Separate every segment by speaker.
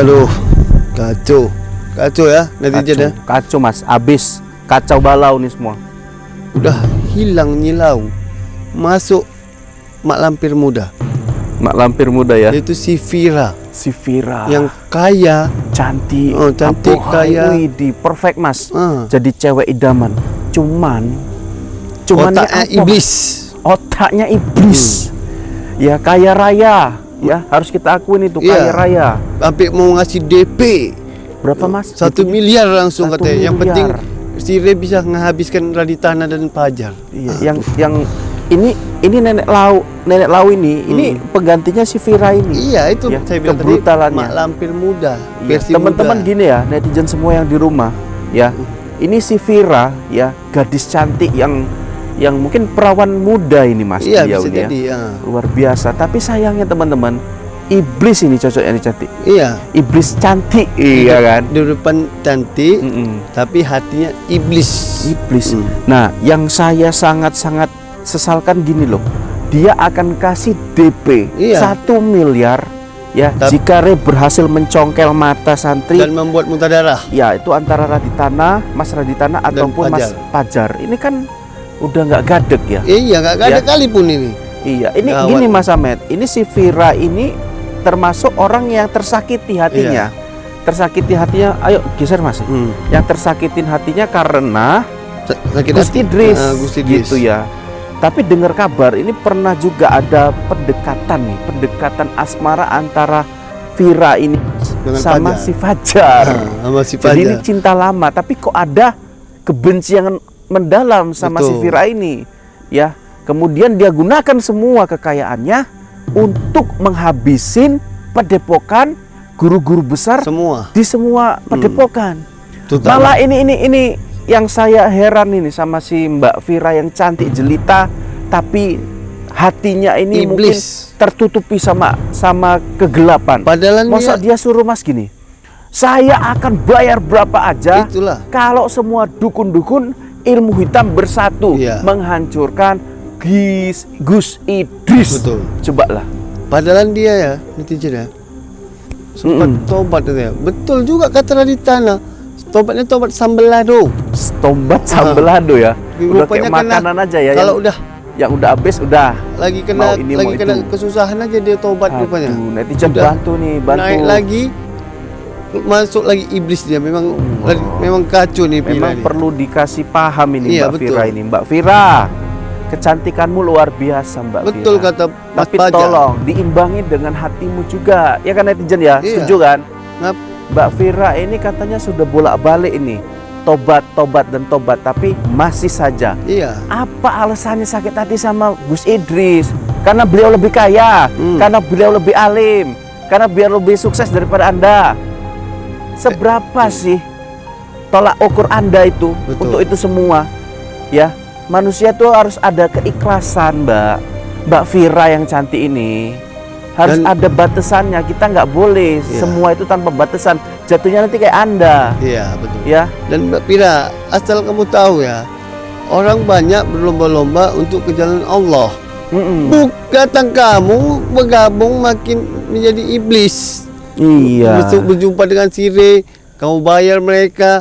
Speaker 1: Aduh, kacau. Kacau ya netizen ya.
Speaker 2: Kacau mas, abis kacau balau nih semua.
Speaker 1: Udah hilang nyilau. Masuk mak lampir muda.
Speaker 2: Mak lampir muda ya.
Speaker 1: Yaitu si Vira.
Speaker 2: Si Vira
Speaker 1: Yang kaya,
Speaker 2: cantik,
Speaker 1: Oh, cantik, kaya.
Speaker 2: di perfect mas.
Speaker 1: ah,
Speaker 2: Jadi cewek idaman. Cuman
Speaker 1: otaknya
Speaker 2: apa,
Speaker 1: iblis.
Speaker 2: Mas? Otaknya iblis. Ya kaya raya. Ya harus kita akuin itu
Speaker 1: Iya.
Speaker 2: kaya raya.
Speaker 1: Sampai mau ngasih DP
Speaker 2: Berapa mas?
Speaker 1: 1
Speaker 2: DP-nya?
Speaker 1: miliar langsung
Speaker 2: 1
Speaker 1: katanya. Yang penting
Speaker 2: miliar.
Speaker 1: si Re bisa menghabiskan Raditana dan Pajar.
Speaker 2: Iya, yang ini nenek lau ini penggantinya si Vira ini.
Speaker 1: Iya, itu
Speaker 2: Ya,
Speaker 1: saya bilang tadi
Speaker 2: kebrutalannya.
Speaker 1: mak lampir muda.
Speaker 2: Iya,
Speaker 1: Versi
Speaker 2: teman-teman
Speaker 1: muda.
Speaker 2: gini ya, netizen semua yang di rumah, ya. Ini si Vira ya, gadis cantik yang mungkin perawan muda ini Mas.
Speaker 1: Iya,
Speaker 2: beliau
Speaker 1: bisa
Speaker 2: ini ya.
Speaker 1: jadi. Ya.
Speaker 2: Luar biasa, tapi sayangnya teman-teman, iblis ini cocoknya ini cantik.
Speaker 1: Iya.
Speaker 2: Iblis cantik, iya kan?
Speaker 1: Di depan cantik, tapi hatinya iblis.
Speaker 2: Iblis. Nah, yang saya sangat-sangat sesalkan gini loh. Dia akan kasih DP
Speaker 1: Iya.
Speaker 2: 1 miliar ya jika Re berhasil mencongkel mata santri
Speaker 1: Dan membuat muntah darah.
Speaker 2: ya, itu antara Mas Raditana ataupun Mas Pajar. Ini kan udah nggak gadek ya.
Speaker 1: Iya, nggak ada
Speaker 2: Ya.
Speaker 1: kali pun ini.
Speaker 2: Iya, ini
Speaker 1: Gawat.
Speaker 2: gini Mas Ahmed. Ini si Vira ini termasuk orang yang tersakiti hatinya. Tersakiti hatinya, ayo geser Mas. Yang tersakitin hatinya karena
Speaker 1: Sakit
Speaker 2: Gus
Speaker 1: hati.
Speaker 2: Idris,
Speaker 1: Gus Idris.
Speaker 2: gitu ya. Tapi dengar kabar ini pernah juga ada pendekatan asmara antara Vira ini
Speaker 1: Dengan
Speaker 2: sama
Speaker 1: Fajar.
Speaker 2: si Fajar.
Speaker 1: Sama si
Speaker 2: Jadi ini
Speaker 1: Fajar.
Speaker 2: cinta lama, tapi kok ada kebencian mendalam sama si
Speaker 1: Betul.
Speaker 2: Vira ini, ya. Kemudian dia gunakan semua kekayaannya untuk menghabisin padepokan guru-guru besar
Speaker 1: Semua.
Speaker 2: di semua padepokan.
Speaker 1: Terutama-
Speaker 2: Malah ini yang saya heran ini sama si Mbak Vira yang cantik jelita, tapi hatinya ini mungkin
Speaker 1: Iblis.
Speaker 2: tertutupi sama kegelapan.
Speaker 1: Padahal
Speaker 2: Masa dia suruh Mas gini, saya akan bayar berapa aja
Speaker 1: Itulah.
Speaker 2: kalau semua dukun-dukun ilmu hitam bersatu
Speaker 1: Iya.
Speaker 2: menghancurkan Gus Idris.
Speaker 1: Betul.
Speaker 2: Cobalah.
Speaker 1: Padahal dia ya, netizen ya, sempat tobat katanya. Betul juga kata Raditana. Tobatnya tobat sambelado.
Speaker 2: Tobat sambelado ya. Udah kayak
Speaker 1: Rupanya kena-
Speaker 2: makanan aja ya.
Speaker 1: Kalau udah
Speaker 2: yang udah habis udah.
Speaker 1: lagi kena
Speaker 2: Mau ini,
Speaker 1: lagi
Speaker 2: mau
Speaker 1: kena
Speaker 2: itu.
Speaker 1: kesusahan aja dia tobat rupanya.
Speaker 2: Aduh, netizen
Speaker 1: Udah
Speaker 2: bantu nih, bantu.
Speaker 1: Naik lagi, masuk lagi iblis dia. Memang kacau nih Vira
Speaker 2: Memang
Speaker 1: ini.
Speaker 2: perlu dikasih paham ini
Speaker 1: Iya,
Speaker 2: Mbak
Speaker 1: betul.
Speaker 2: Vira ini. Mbak Vira, kecantikanmu luar biasa Mbak
Speaker 1: Betul
Speaker 2: Vira.
Speaker 1: kata Mas
Speaker 2: Tapi
Speaker 1: Pajar.
Speaker 2: tolong diimbangi dengan hatimu juga. Ya kan netizen ya?
Speaker 1: Iya.
Speaker 2: Setuju kan?
Speaker 1: Ngap-
Speaker 2: Mbak Vira ini katanya sudah bolak-balik ini. Tobat dan tobat, tapi masih saja.
Speaker 1: Iya.
Speaker 2: Apa alasannya sakit hati sama Gus Idris? Karena beliau lebih kaya, karena beliau lebih alim, karena beliau lebih sukses daripada Anda. Seberapa sih tolak ukur Anda itu?
Speaker 1: Betul.
Speaker 2: Untuk itu semua? Ya, manusia tuh harus ada keikhlasan, Mbak Vira yang cantik ini. Harus
Speaker 1: Dan-
Speaker 2: ada batasannya. Kita nggak boleh
Speaker 1: Iya.
Speaker 2: semua itu tanpa batasan. Jatuhnya nanti kayak Anda.
Speaker 1: Iya, betul.
Speaker 2: Ya,
Speaker 1: Dan Mbak Vira, asal kamu tahu ya, orang banyak berlomba-lomba untuk ke jalan Allah. Datang kamu bergabung makin menjadi iblis.
Speaker 2: Iya.
Speaker 1: Berjumpa dengan Sire, kamu bayar mereka.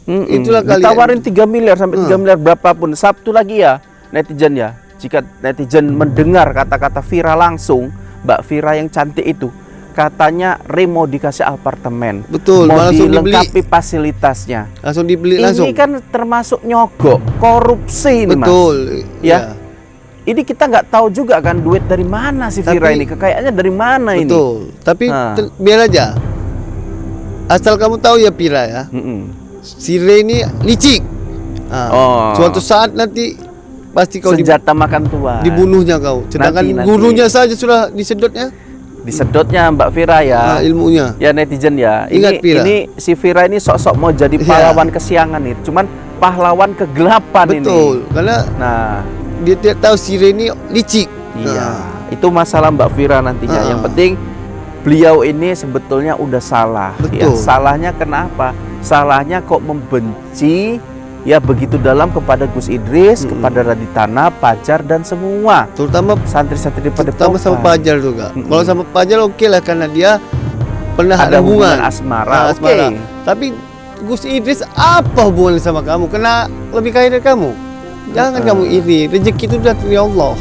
Speaker 1: Itulah kalian.
Speaker 2: Ditawarin 3 miliar sampai 3 miliar berapapun. Sabtu lagi ya netizen ya. Jika netizen mendengar kata-kata Vira langsung, Mbak Vira yang cantik itu, katanya Re mau dikasih apartemen.
Speaker 1: Betul,
Speaker 2: Mau
Speaker 1: langsung
Speaker 2: dilengkapi fasilitasnya.
Speaker 1: Langsung dibeli
Speaker 2: Ini
Speaker 1: langsung.
Speaker 2: kan termasuk nyogok, korupsi ini Mas.
Speaker 1: Betul.
Speaker 2: Ya. Ini kita nggak tahu juga kan duit dari mana si Vira
Speaker 1: Tapi-
Speaker 2: ini, kekayaannya dari mana ini.
Speaker 1: Betul. Tapi
Speaker 2: Ah.
Speaker 1: biar aja. Asal kamu tahu ya Vira ya, Sire ini licik.
Speaker 2: Oh.
Speaker 1: Suatu saat nanti pasti kau
Speaker 2: Senjata makan tuan.
Speaker 1: dibunuhnya kau. Sedangkan
Speaker 2: Nanti.
Speaker 1: gurunya saja sudah disedotnya
Speaker 2: Disedotnya Mbak Vira ya.
Speaker 1: ilmunya.
Speaker 2: Ya netizen ya.
Speaker 1: Ingat, Vira.
Speaker 2: Ini si Vira ini sok-sok mau jadi
Speaker 1: Iya.
Speaker 2: pahlawan kesiangan nih. Cuman pahlawan kegelapan ini.
Speaker 1: Betul. Karena
Speaker 2: Nah,
Speaker 1: dia tidak tahu Sire ini licik.
Speaker 2: iya. Itu masalah Mbak Vira nantinya. Yang penting beliau ini sebetulnya udah salah. Ya,
Speaker 1: Betul.
Speaker 2: salahnya kenapa? Salahnya kok membenci ya begitu dalam kepada Gus Idris, kepada Raditana, Pajar dan semua
Speaker 1: Terutama
Speaker 2: santri-santri pada
Speaker 1: sama Pajar juga. Kalau sama Pajar oke lah karena dia pernah
Speaker 2: ada
Speaker 1: ada hubungan
Speaker 2: asmara.
Speaker 1: asmara. Tapi Gus Idris apa hubungannya sama kamu? Kena lebih kaya dari kamu. Jangan kamu iri, rezeki itu dari Allah.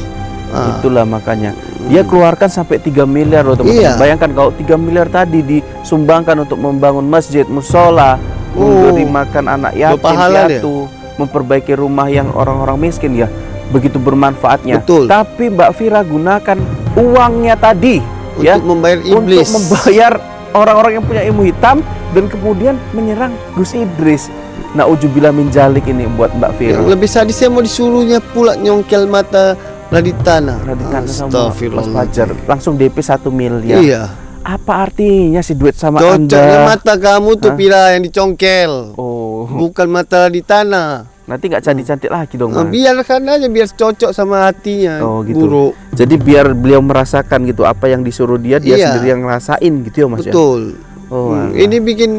Speaker 2: Itulah makanya dia keluarkan sampai 3 miliar loh teman-teman.
Speaker 1: Iya.
Speaker 2: Bayangkan kalau 3 miliar tadi disumbangkan untuk membangun masjid, musola, memberi makan anak yatim
Speaker 1: berpahala dia.
Speaker 2: piatu, memperbaiki rumah yang orang-orang miskin, ya begitu bermanfaatnya.
Speaker 1: Betul.
Speaker 2: Tapi Mbak Vira gunakan uangnya tadi
Speaker 1: Untuk membayar iblis.
Speaker 2: untuk membayar orang-orang yang punya ilmu hitam dan kemudian menyerang Gus Idris. Nauzubillah min dzalik ini buat Mbak Vira.
Speaker 1: Yang lebih sadis saya mau disuruhnya pula nyongkel mata Raditana.
Speaker 2: Raditana sama Mas
Speaker 1: Astagfirullah.
Speaker 2: Fajar langsung DP 1 miliar.
Speaker 1: Iya.
Speaker 2: Apa artinya sih duit sama
Speaker 1: Cocoknya
Speaker 2: Anda?
Speaker 1: mata kamu tuh Pira yang dicongkel.
Speaker 2: Oh,
Speaker 1: Bukan mata Raditana.
Speaker 2: nanti nggak cantik-cantik lagi dong,
Speaker 1: Nah,
Speaker 2: Mas.
Speaker 1: biarkan aja biar cocok sama hatinya.
Speaker 2: Oh, gitu.
Speaker 1: Buruk.
Speaker 2: Jadi biar beliau merasakan gitu apa yang disuruh dia
Speaker 1: Iya.
Speaker 2: sendiri yang ngerasain gitu ya, Mas ya.
Speaker 1: Betul.
Speaker 2: Oh, alah.
Speaker 1: Ini bikin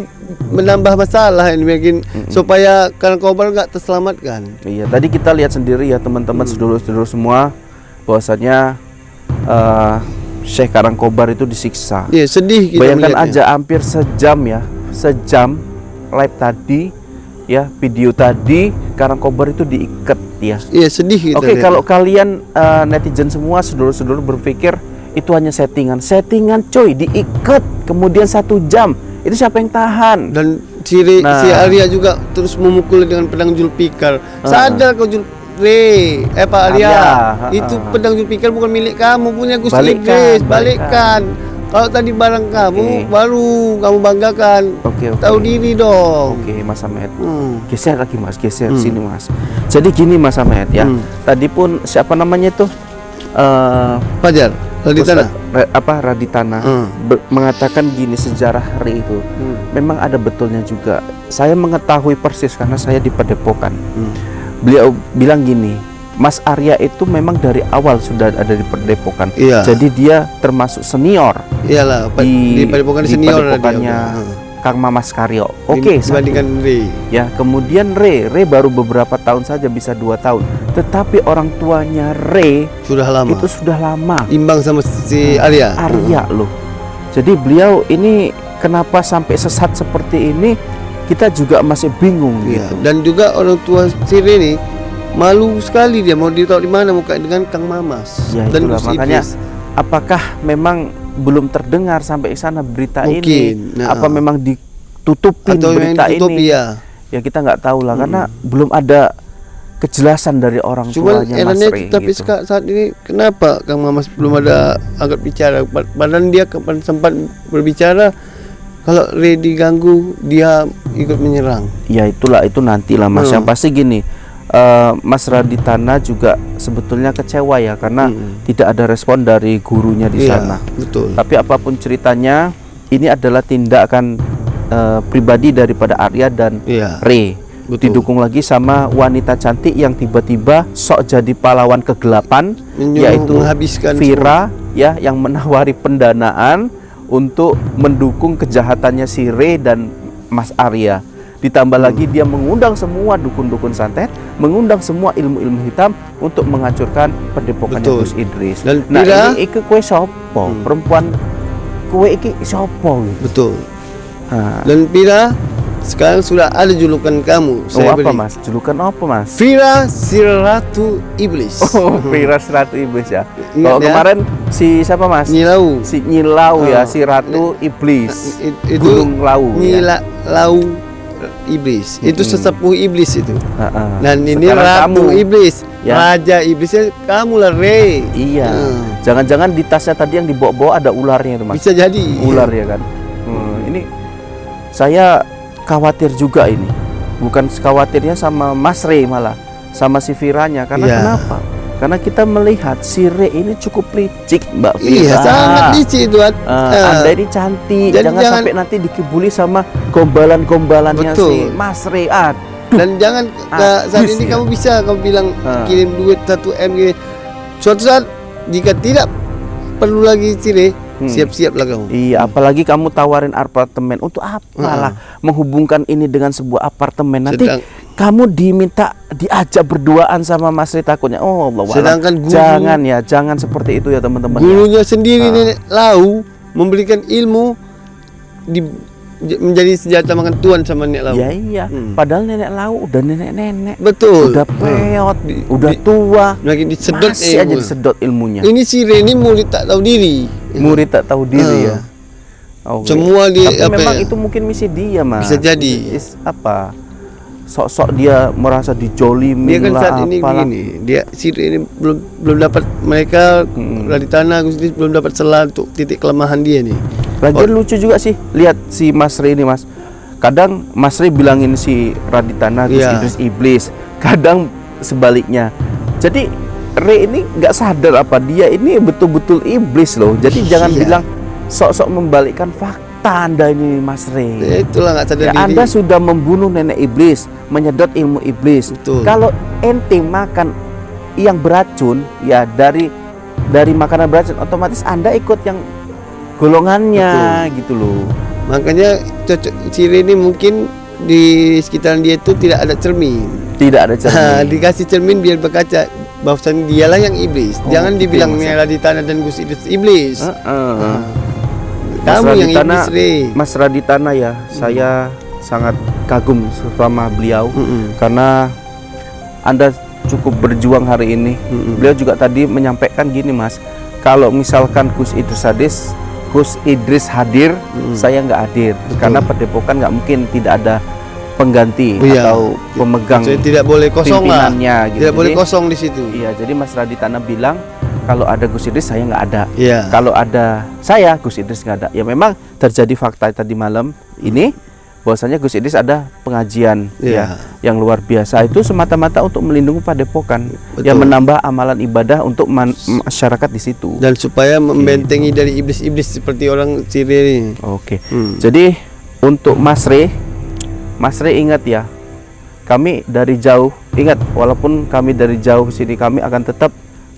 Speaker 1: menambah masalah, ini bikin supaya Karang Kobar nggak terselamatkan.
Speaker 2: Iya, tadi kita lihat sendiri ya teman-teman sedulur-sedulur semua bahwasanya Syekh Karangkobar itu disiksa.
Speaker 1: Iya, sedih kita
Speaker 2: Bayangkan
Speaker 1: melihatnya.
Speaker 2: aja hampir sejam ya, sejam live tadi ya, video tadi Karangkobar itu diikat ya.
Speaker 1: Iya, sedih kita.
Speaker 2: Oke,
Speaker 1: lihat.
Speaker 2: kalau kalian netizen semua sedulur-sedulur berpikir itu hanya settingan coy, diikat kemudian 1 jam, itu siapa yang tahan?
Speaker 1: Dan
Speaker 2: Nah.
Speaker 1: si Arya juga terus memukul dengan pedang Julfikar. Sadar kau Pak Arya,
Speaker 2: Arya,
Speaker 1: itu pedang Julfikar bukan milik kamu, punya Gus
Speaker 2: Balikkan,
Speaker 1: Idris. Balikkan. Kalau tadi barang kamu,
Speaker 2: Oke.
Speaker 1: baru kamu banggakan.
Speaker 2: Oke.
Speaker 1: Tahu diri dong.
Speaker 2: Oke, Mas Ahmed.
Speaker 1: Hmm.
Speaker 2: Geser lagi Mas, geser sini Mas. Jadi gini Mas Ahmed ya. Tadi pun siapa namanya itu?
Speaker 1: Fajar, Raditana.
Speaker 2: Raditana
Speaker 1: Hmm.
Speaker 2: mengatakan gini, sejarah hari itu memang ada betulnya juga. Saya mengetahui persis karena saya di Padepokan. Beliau bilang gini, Mas Arya itu memang dari awal sudah ada di Padepokan.
Speaker 1: Iya.
Speaker 2: Jadi dia termasuk senior
Speaker 1: Iyalah, di Padepokan senior lah dia.
Speaker 2: Padepokannya Kang Mamas Karyo. Oke,
Speaker 1: dibandingkan Ri.
Speaker 2: ya, kemudian Re baru beberapa tahun saja, bisa 2 tahun. Tetapi orang tuanya Re
Speaker 1: Sudah lama.
Speaker 2: itu sudah lama.
Speaker 1: Imbang sama si Arya.
Speaker 2: Arya loh. Jadi beliau ini kenapa sampai sesat seperti ini, kita juga masih bingung
Speaker 1: Iya.
Speaker 2: gitu.
Speaker 1: Dan juga orang tua si Ri malu sekali, dia mau ditaruh di mana muka dengan Kang Mamas
Speaker 2: Ya
Speaker 1: dan
Speaker 2: itulah
Speaker 1: Gus
Speaker 2: makanya
Speaker 1: Idris.
Speaker 2: apakah memang belum terdengar sampai sana berita
Speaker 1: Mungkin,
Speaker 2: ini?
Speaker 1: nah.
Speaker 2: Apa memang ditutupin
Speaker 1: Atau yang
Speaker 2: berita
Speaker 1: ditutup
Speaker 2: ini?
Speaker 1: ya.
Speaker 2: Ya kita nggak tahu lah karena belum ada kejelasan dari orang
Speaker 1: Cuman
Speaker 2: tuanya Mas
Speaker 1: herannya
Speaker 2: Re
Speaker 1: tapi
Speaker 2: gitu.
Speaker 1: saat ini kenapa Kang Mamas belum ada angkat bicara? Padahal dia kapan sempat berbicara, kalau Ri diganggu dia ikut menyerang.
Speaker 2: Ya itulah, itu nantilah Mas. Yang pasti gini, Mas Raditana juga sebetulnya kecewa ya karena tidak ada respon dari gurunya di
Speaker 1: Iya,
Speaker 2: sana.
Speaker 1: betul.
Speaker 2: Tapi apapun ceritanya, ini adalah tindakan pribadi daripada Arya dan
Speaker 1: Iya.
Speaker 2: Re.
Speaker 1: Betul.
Speaker 2: Didukung lagi sama wanita cantik yang tiba-tiba sok jadi pahlawan kegelapan,
Speaker 1: Menyuruh
Speaker 2: yaitu
Speaker 1: menghabiskan
Speaker 2: Vira ya, yang menawari pendanaan untuk mendukung kejahatannya si Re dan Mas Arya. Ditambah lagi dia mengundang semua dukun-dukun santet, mengundang semua ilmu-ilmu hitam untuk menghancurkan padepokannya
Speaker 1: Betul.
Speaker 2: Gus Idris.
Speaker 1: Dan
Speaker 2: Nah,
Speaker 1: Vira-
Speaker 2: ini kue sopo, perempuan kue iki sopo gitu.
Speaker 1: Betul.
Speaker 2: Nah,
Speaker 1: Dan Pira sekarang sudah ada julukan kamu.
Speaker 2: oh,
Speaker 1: Saya
Speaker 2: apa
Speaker 1: beri.
Speaker 2: Mas? Julukan apa Mas?
Speaker 1: Vira si Ratu Iblis.
Speaker 2: Oh, Vira si Ratu Iblis ya.
Speaker 1: Ingat
Speaker 2: Kalau
Speaker 1: ya?
Speaker 2: kemarin si siapa Mas?
Speaker 1: Nyilau.
Speaker 2: Si Nyilau ya,
Speaker 1: Oh.
Speaker 2: si Ratu Iblis.
Speaker 1: Itu
Speaker 2: Gunung Lau ya.
Speaker 1: Lau Iblis. Itu sesepuh iblis itu.
Speaker 2: Heeh.
Speaker 1: Dan ini
Speaker 2: Sekarang
Speaker 1: Ratu
Speaker 2: kamu.
Speaker 1: Iblis.
Speaker 2: Ya.
Speaker 1: Raja iblisnya kamu lah, Re.
Speaker 2: Iya.
Speaker 1: Hmm.
Speaker 2: Jangan-jangan di tasnya tadi yang dibawa-bawa ada ularnya itu Mas.
Speaker 1: Bisa jadi.
Speaker 2: Ular ya kan. Ini saya khawatir juga ini. Bukan khawatirnya sama Mas Re malah, sama si Viranya. Karena
Speaker 1: Iya.
Speaker 2: kenapa? Karena kita melihat si Re ini cukup licik Mbak Vira.
Speaker 1: Iya, sangat licik itu.
Speaker 2: Anda ini cantik,
Speaker 1: Jadi
Speaker 2: jangan
Speaker 1: jangan-
Speaker 2: sampai nanti dikibuli sama gombalan-gombalannya
Speaker 1: Betul.
Speaker 2: si Mas Re.
Speaker 1: Dan jangan saat
Speaker 2: Habis
Speaker 1: ini
Speaker 2: ya.
Speaker 1: kamu bisa kamu bilang
Speaker 2: Ah.
Speaker 1: kirim duit 1 M gini. Suatu saat jika tidak perlu lagi Cire, siap-siaplah kamu.
Speaker 2: Iya, apalagi kamu tawarin apartemen untuk apalah menghubungkan ini dengan sebuah apartemen. Nanti
Speaker 1: Sedang-
Speaker 2: kamu diajak berduaan sama Mas Re, takutnya. Oh Allah,
Speaker 1: Sedangkan guru-
Speaker 2: jangan seperti itu ya teman-teman.
Speaker 1: Gurunya sendiri Nenek Lau memberikan ilmu menjadi senjata makan tuan sama nenek Lau.
Speaker 2: Ya iya, padahal nenek Lau udah nenek-nenek.
Speaker 1: Betul.
Speaker 2: Udah peot, udah tua.
Speaker 1: Lagi disedot
Speaker 2: Masih aja disedot ilmunya.
Speaker 1: Ini si Reni murid tak tahu diri.
Speaker 2: Murid tak tahu diri ya. Oke.
Speaker 1: Semua dia
Speaker 2: Tapi memang
Speaker 1: ya?
Speaker 2: itu mungkin misi dia, Mas.
Speaker 1: Bisa jadi.
Speaker 2: Apa? Sok-sok dia merasa dijolimin
Speaker 1: Dia kan
Speaker 2: lah,
Speaker 1: saat ini
Speaker 2: apalah.
Speaker 1: begini, dia si Reni belum dapat, mereka Raditana Gus Idris belum dapat celah untuk titik kelemahan dia nih.
Speaker 2: Lagian lucu juga sih lihat si Mas Re ini, Mas. Kadang Mas Re bilangin si Raditana Gus Idris iblis, kadang sebaliknya. Jadi Re ini nggak sadar apa dia ini betul-betul iblis loh. Jadi jangan bilang sok-sok membalikkan fakta Anda ini, Mas Re.
Speaker 1: Ya, itulah nggak sadar
Speaker 2: Ya,
Speaker 1: diri.
Speaker 2: Anda sudah membunuh nenek iblis, menyedot ilmu iblis.
Speaker 1: Betul.
Speaker 2: Kalau ente makan yang beracun, ya dari makanan beracun, otomatis Anda ikut yang golongannya.
Speaker 1: Betul.
Speaker 2: Gitu loh.
Speaker 1: Makanya cocok si Reni mungkin di sekitaran dia itu tidak ada cermin.
Speaker 2: Tidak ada cermin.
Speaker 1: Dikasih cermin biar berkaca bahwasannya dialah yang iblis. Jangan
Speaker 2: gitu
Speaker 1: dibilang
Speaker 2: ya, Mas.
Speaker 1: Raditana dan Gus Idris iblis.
Speaker 2: Mas
Speaker 1: Kamu yang
Speaker 2: Raditana,
Speaker 1: iblis, Re.
Speaker 2: Mas Raditana ya, saya sangat kagum sama beliau karena Anda cukup berjuang hari ini. Beliau juga tadi menyampaikan gini, Mas, kalau misalkan Gus Idris hadir, saya nggak hadir. Karena Padepokan nggak mungkin tidak ada pengganti atau pemegang.
Speaker 1: Jadi tidak boleh kosong lah.
Speaker 2: pimpinannya gitu.
Speaker 1: Tidak boleh
Speaker 2: Jadi,
Speaker 1: kosong di situ.
Speaker 2: Iya, jadi Mas Raditana bilang kalau ada Gus Idris saya nggak ada.
Speaker 1: Iya.
Speaker 2: Kalau ada saya, Gus Idris nggak ada. Ya memang terjadi fakta tadi malam ini bahwasanya Gus Idris ada pengajian ya yang luar biasa, itu semata-mata untuk melindungi Padepokan, yang menambah amalan ibadah untuk masyarakat di situ.
Speaker 1: Dan supaya membentengi dari iblis-iblis seperti orang Ciri ini.
Speaker 2: Oke. Jadi untuk Mas Re ingat ya, kami dari jauh, ingat walaupun kami dari jauh sini, kami akan tetap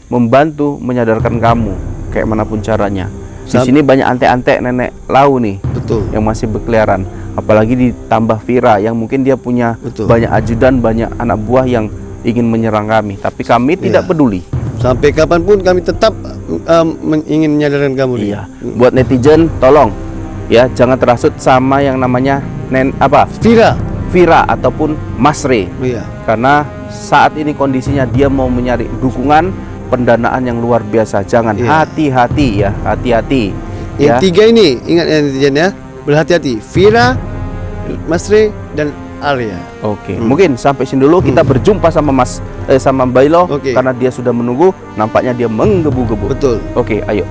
Speaker 2: membantu menyadarkan kamu kayak manapun caranya. Di sini banyak antek-antek nenek Lau nih,
Speaker 1: betul,
Speaker 2: yang masih berkeliaran. Apalagi ditambah Vira yang mungkin dia punya banyak ajudan, banyak anak buah yang ingin menyerang kami. Tapi kami tidak peduli.
Speaker 1: Sampai kapanpun kami tetap ingin menyadarkan kamu.
Speaker 2: Iya. Buat netizen, tolong ya jangan terasut sama yang namanya Vira ataupun Mas Re.
Speaker 1: Iya.
Speaker 2: Karena saat ini kondisinya dia mau mencari dukungan pendanaan yang luar biasa. Jangan, hati-hati ya, hati-hati.
Speaker 1: Yang tiga ini ingat ya netizen ya, berhati-hati. Vira, Mas Re, dan Arya.
Speaker 2: Oke, mungkin sampai sini dulu. Kita berjumpa sama sama Bailo karena dia sudah menunggu. Nampaknya dia menggebu-gebu.
Speaker 1: Betul.
Speaker 2: Oke, ayo.